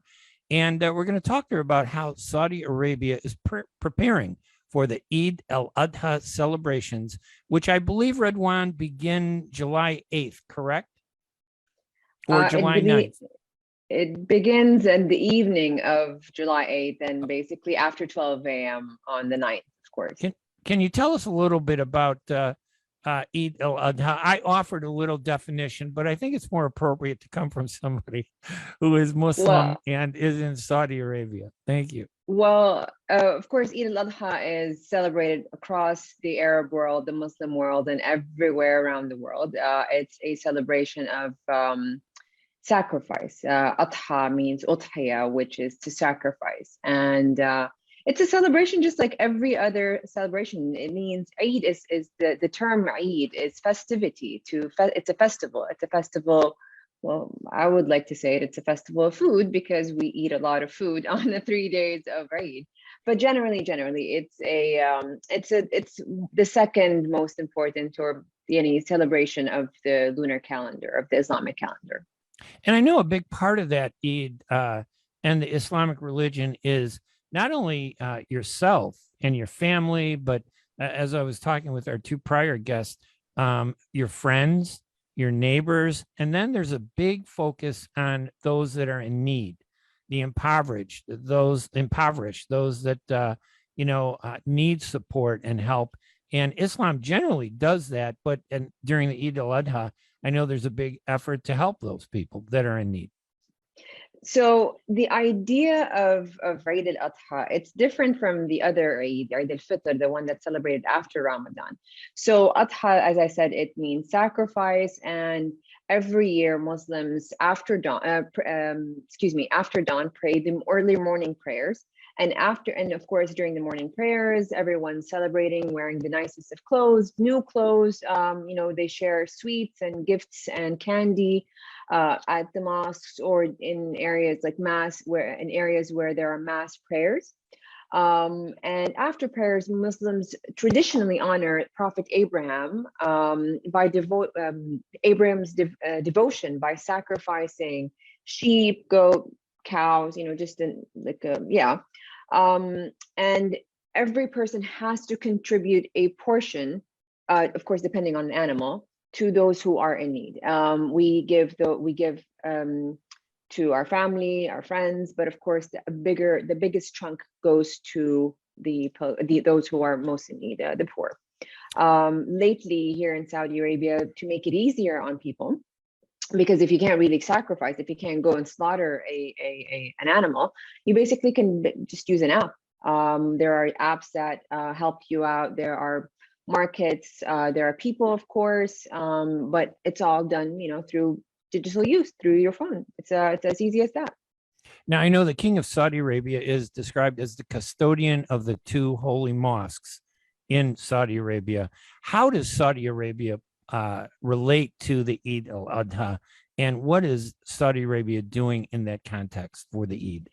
[SPEAKER 2] And we're going to talk to her about how Saudi Arabia is preparing for the Eid Al Adha celebrations, which I believe, Radwan, begin July 8th, correct? Or July 9th?
[SPEAKER 8] It begins in the evening of July 8th and basically after 12 a.m. on the 9th, of course.
[SPEAKER 2] Can you tell us a little bit about Eid Al Adha? I offered a little definition, but I think it's more appropriate to come from somebody who is Muslim and is in Saudi Arabia. Thank you.
[SPEAKER 8] Well, of course, Eid Al Adha is celebrated across the Arab world, the Muslim world, and everywhere around the world. It's a celebration of sacrifice. Adha means udhiya, which is to sacrifice. And it's a celebration just like every other celebration. It means Eid is the term Eid is festivity. It's a festival. It's a festival. Well, I would like to say it's a festival of food because we eat a lot of food on the 3 days of Eid. But generally, it's the second most important or celebration of the lunar calendar, of the Islamic calendar.
[SPEAKER 2] And I know a big part of that Eid and the Islamic religion is not only yourself and your family, but as I was talking with our two prior guests, your friends, your neighbors, and then there's a big focus on those that are in need, the impoverished, those that need support and help. And Islam generally does that, but during the Eid al Adha, I know there's a big effort to help those people that are in need.
[SPEAKER 8] So the idea of Eid al Adha, it's different from the other Eid al Fitr, the one that's celebrated after Ramadan. So Adha, as I said, it means sacrifice, and every year Muslims after dawn pray the early morning prayers. And of course, during the morning prayers, everyone's celebrating, wearing the nicest of clothes, new clothes. They share sweets and gifts and candy at the mosques or in areas like areas where there are mass prayers. And after prayers, Muslims traditionally honor Prophet Abraham by Abraham's devotion by sacrificing sheep, goat, cows, and every person has to contribute a portion, of course, depending on the animal, to those who are in need. We give to our family, our friends, but of course, the biggest chunk goes to those who are most in need, the poor. Lately, here in Saudi Arabia, to make it easier on people, because if you can't really sacrifice, if you can't go and slaughter an animal, you basically can just use an app. There are apps that help you out. There are markets, there are people, of course, but it's all done, through digital use, through your phone. It's as easy as that.
[SPEAKER 2] Now, I know the King of Saudi Arabia is described as the custodian of the two holy mosques in Saudi Arabia. How does Saudi Arabia relate to the Eid Al Adha, and what is Saudi Arabia doing in that context for the Eid?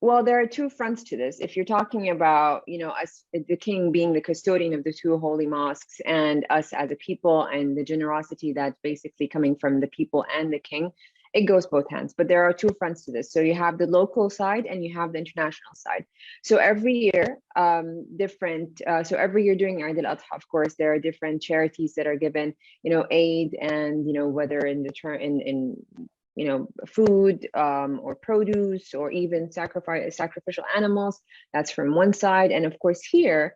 [SPEAKER 8] Well, there are two fronts to this. If you're talking about, us, the king being the custodian of the two holy mosques, and us as a people, and the generosity that's basically coming from the people and the king, it goes both hands. But there are two fronts to this. So you have the local side and you have the international side. So every year, so every year during Eid Al Adha, of course, there are different charities that are given, aid, and whether in the turn in food, or produce, or even sacrificial animals. That's from one side. And of course here,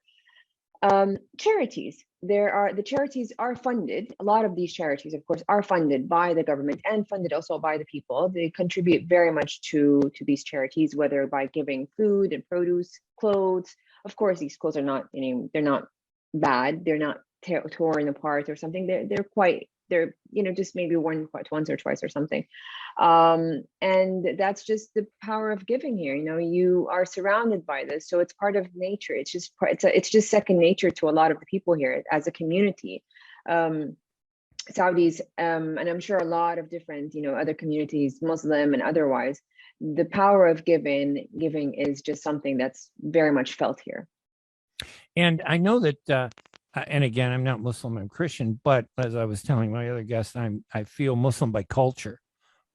[SPEAKER 8] charities. The charities are funded. A lot of these charities, of course, are funded by the government and funded also by the people. They contribute very much to these charities, whether by giving food and produce, clothes. Of course, these clothes are not, they're not bad. They're not torn apart or something. They're just maybe worn once or twice or something. And that's just the power of giving here. You are surrounded by this, so it's part of nature. It's just second nature to a lot of the people here as a community. Saudis, and I'm sure a lot of different, other communities, Muslim and otherwise, the power of giving is just something that's very much felt here.
[SPEAKER 2] And I know that and again, I'm not Muslim, I'm Christian, but as I was telling my other guests, I feel Muslim by culture,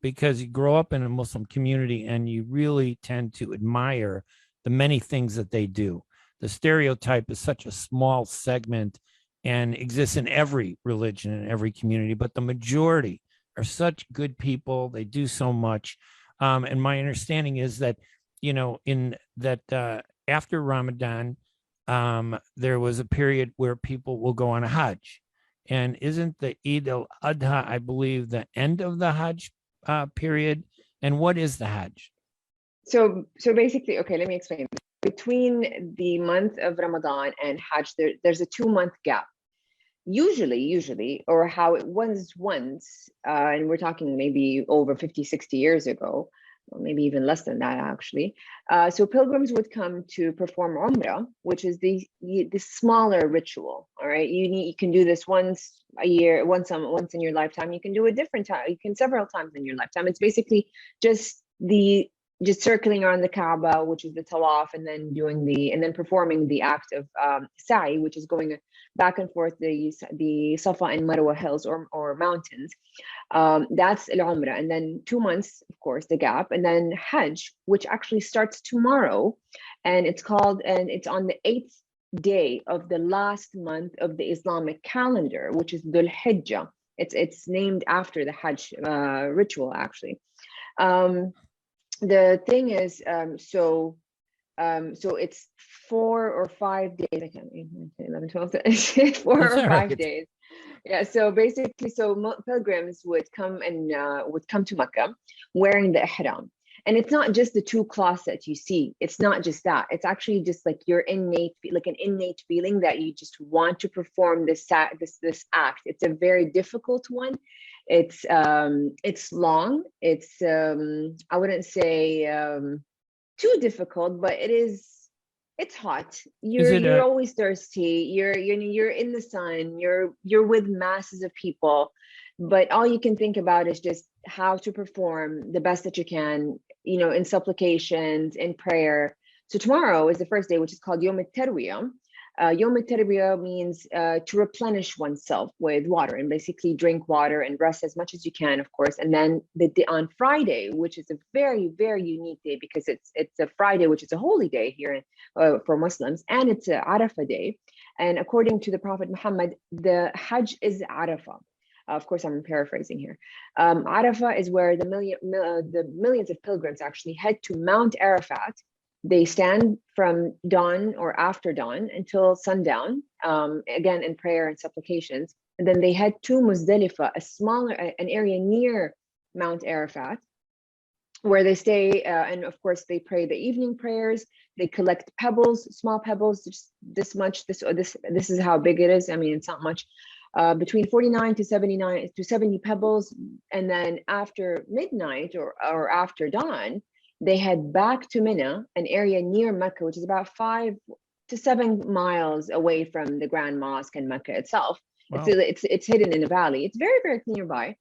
[SPEAKER 2] because you grow up in a Muslim community and you really tend to admire the many things that they do. The stereotype is such a small segment and exists in every religion and every community, but the majority are such good people. They do so much. And my understanding is that, after Ramadan, there was a period where people will go on a Hajj. And isn't the Eid Al Adha, I believe, the end of the Hajj period? And what is the Hajj?
[SPEAKER 8] So basically, okay, let me explain. Between the month of Ramadan and Hajj, there's a 2-month gap. Usually, or how it was once, and we're talking maybe over 50, 60 years ago, or maybe even less than that, actually. So pilgrims would come to perform Umrah, which is the smaller ritual. All right, you can do this once a year, once in your lifetime. You can do it different time. You can several times in your lifetime. It's basically just circling around the Kaaba, which is the tawaf, and then performing the act of sa'i, which is going back and forth the Safa and Marwa hills or mountains. That's al-Umrah. And then 2 months, of course, the gap. And then Hajj, which actually starts tomorrow. And it's on the 8th day of the last month of the Islamic calendar, which is Dhul Hijjah. It's named after the Hajj ritual, actually. The thing is, so it's 4 or 5 days. I can't 11, 12, 4 or 5 days. Yeah. So basically, pilgrims would come to Mecca wearing the ihram, and it's not just the 2 cloths that you see. It's not just that. It's actually just like an innate feeling that you just want to perform this act. It's a very difficult one. It's long. It's I wouldn't say too difficult, but it's hot. You're always thirsty. You're in the sun. You're with masses of people, but all you can think about is just how to perform the best that you can, in supplications, in prayer. So tomorrow is the first day, which is called Yom Tarwiyah. Yom Tarwiyah means to replenish oneself with water, and basically drink water and rest as much as you can, of course. And then on Friday, which is a very, very unique day, because it's a Friday, which is a holy day here for Muslims, and it's a Arafah day. And according to the Prophet Muhammad, the Hajj is Arafah. Of course, I'm paraphrasing here. Arafah is where the millions of pilgrims actually head to Mount Arafat. They stand from dawn or after dawn until sundown, again in prayer and supplications. and then they head to Muzdalifah, an area near Mount Arafat, where they stay, and of course they pray the evening prayers. They collect pebbles, small pebbles, just this much. This is how big it is. I mean, it's not much. Between 49 to 70 pebbles, and then after midnight or after dawn, they head back to Mina, an area near Mecca, which is about 5 to 7 miles away from the Grand Mosque and Mecca itself. Wow. It's hidden in a valley. It's very, very nearby,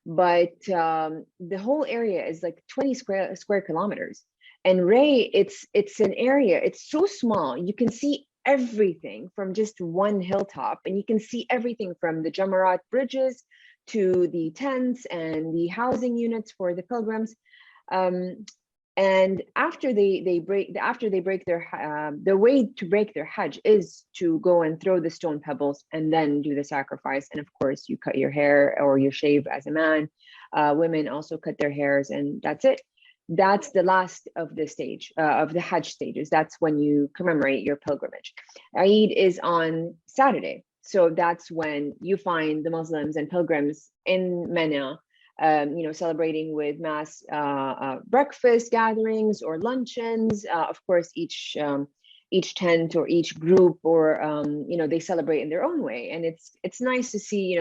[SPEAKER 8] but the whole area is like 20 square kilometers. And Ray, it's an area. It's so small. You can see everything from just one hilltop, and you can see everything from the Jamarat bridges to the tents and the housing units for the pilgrims. And after they break their way to break their Hajj is to go and throw the stone pebbles and then do the sacrifice. And of course, you cut your hair or you shave as a man. Women also cut their hairs, and that's it. That's the last of the stage of the Hajj stages. That's when you commemorate your pilgrimage. Eid is on Saturday, so that's when you find the Muslims and pilgrims in Mina, celebrating with mass breakfast gatherings or luncheons. Of course, each tent or each group or they celebrate in their own way, and it's nice to see.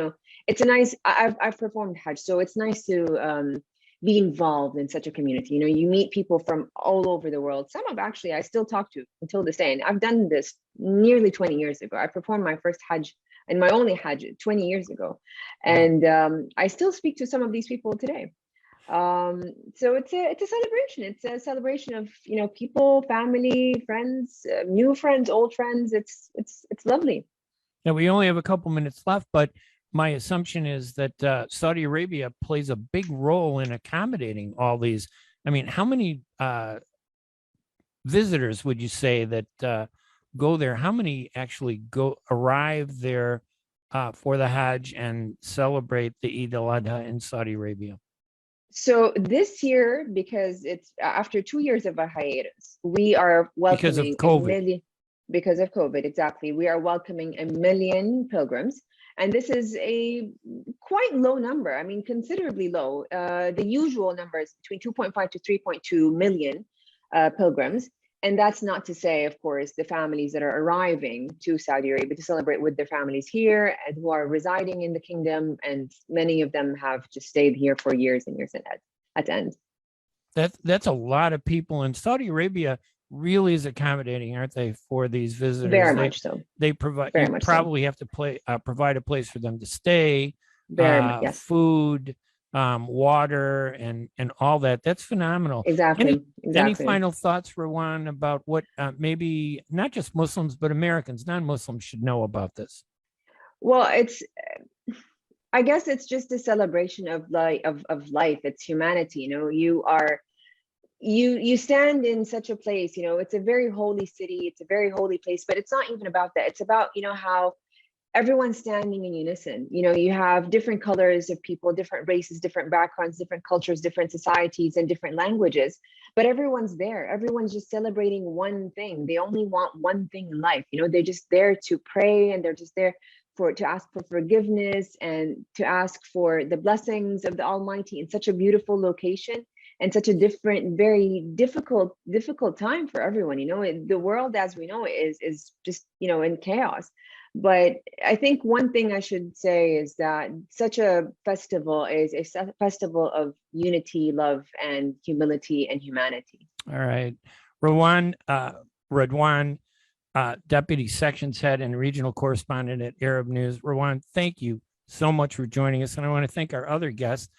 [SPEAKER 8] I've performed Hajj, so it's nice to be involved in such a community. You meet people from all over the world. Some of actually I still talk to until this day, and I've done this nearly 20 years ago. I performed my first Hajj and my only Hajj 20 years ago, and I still speak to some of these people today. So it's a celebration. It's a celebration of people, family, friends, new friends, old friends. It's lovely.
[SPEAKER 2] Now we only have a couple minutes left, but my assumption is that Saudi Arabia plays a big role in accommodating all these. I mean, how many visitors would you say that go there? How many actually arrive there for the Hajj and celebrate the Eid Al Adha in Saudi Arabia?
[SPEAKER 8] So this year, because it's after 2 years of a hiatus, we are welcoming because of COVID, exactly. We are welcoming 1 million pilgrims. And this is a quite low number. I mean, considerably low. The usual number is between 2.5 to 3.2 million pilgrims. And that's not to say, of course, the families that are arriving to Saudi Arabia to celebrate with their families here and who are residing in the kingdom. And many of them have just stayed here for years and years at end.
[SPEAKER 2] That's a lot of people. In Saudi Arabia really is accommodating, aren't they, for these visitors?
[SPEAKER 8] Very much so.
[SPEAKER 2] They provide. You probably have to provide a place for them to stay.
[SPEAKER 8] Very much, yes.
[SPEAKER 2] Food, water, and all that. That's phenomenal.
[SPEAKER 8] Exactly.
[SPEAKER 2] Any final thoughts, Rawan, about what maybe not just Muslims but Americans, non-Muslims, should know about this?
[SPEAKER 8] Well, I guess it's just a celebration of life. It's humanity. You stand in such a place, it's a very holy city, it's a very holy place, but it's not even about that. It's about, how everyone's standing in unison. You have different colors of people, different races, different backgrounds, different cultures, different societies, and different languages, but everyone's there. Everyone's just celebrating one thing. They only want one thing in life. They're just there to pray, and they're just there to ask for forgiveness and to ask for the blessings of the Almighty in such a beautiful location. And such a very difficult time for everyone. The world as we know it is just in chaos. But I think one thing I should say is that such a festival is a festival of unity, love, and humility and humanity.
[SPEAKER 2] All right, Rawan Radwan, Deputy Sections Head and Regional Correspondent at Arab News. Rawan, thank you so much for joining us, and I want to thank our other guests.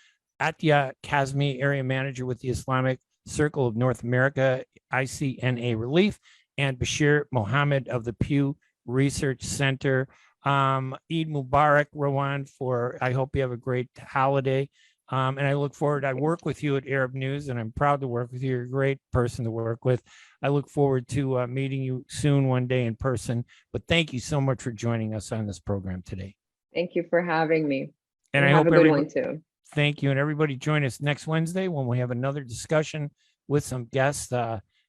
[SPEAKER 2] Atia Kazmi, Area Manager with the Islamic Circle of North America, ICNA Relief, and Besheer Mohamed of the PEW Research Center. Eid Mubarak, Rawan, I hope you have a great holiday. And I look forward, I work with you at Arab News, and I'm proud to work with you. You're a great person to work with. I look forward to meeting you soon one day in person. But thank you so much for joining us on this program today.
[SPEAKER 8] Thank you for having me.
[SPEAKER 2] And I
[SPEAKER 8] have
[SPEAKER 2] hope
[SPEAKER 8] a good one too.
[SPEAKER 2] Thank you. And everybody join us next Wednesday when we have another discussion with some guests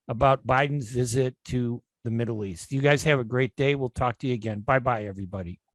[SPEAKER 2] about Biden's visit to the Middle East. You guys have a great day. We'll talk to you again. Bye-bye, everybody.